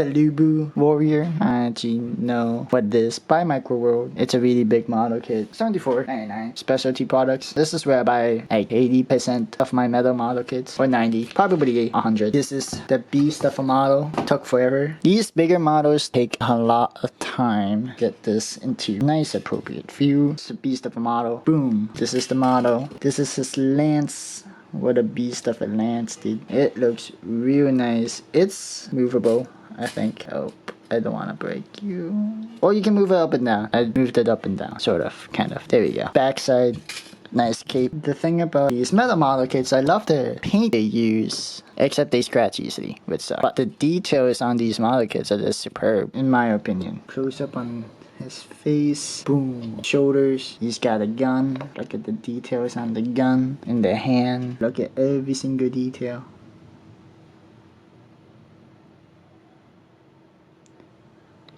The Lyubu Warrior. I actually know what this by Microworld. It's a really big model kit. $74.99. Specialty products. This is where I buy like 80% of my metal model kits. Or 90. Probably 100. This is the beast of a model. Took forever. These bigger models take a lot of time. Get this into nice appropriate view. It's a beast of a model. Boom. This is the model. This is his lance. What a beast of a lance, dude. It looks real nice. It's movable, I think. Oh, I don't want to break you. Or you can move it up and down. I moved it up and down. Sort of. Kind of. There we go. Backside. Nice cape. The thing about these metal model kits, I love the paint they use. Except they scratch easily, which sucks. But the details on these model kits are just superb, in my opinion. Close up on his face. Boom. Shoulders. He's got a gun. Look at the details on the gun. In the hand. Look at every single detail.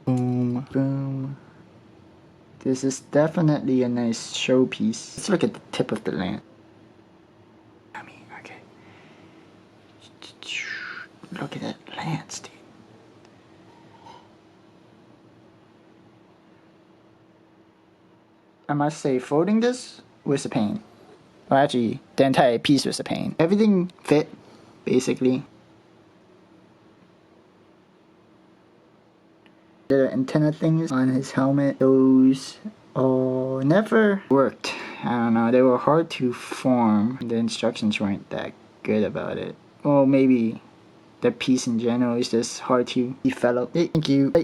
Boom. Boom. This is definitely a nice showpiece. Let's look at the tip of the lance. Okay. Look at that lance, dude. I must say, folding this was a pain. Well, actually, the entire piece was a pain. Everything fit, basically. The antenna things on his helmet, those never worked. I don't know, they were hard to form. The instructions weren't that good about it. Well, maybe the piece in general is just hard to develop. Thank you. Bye.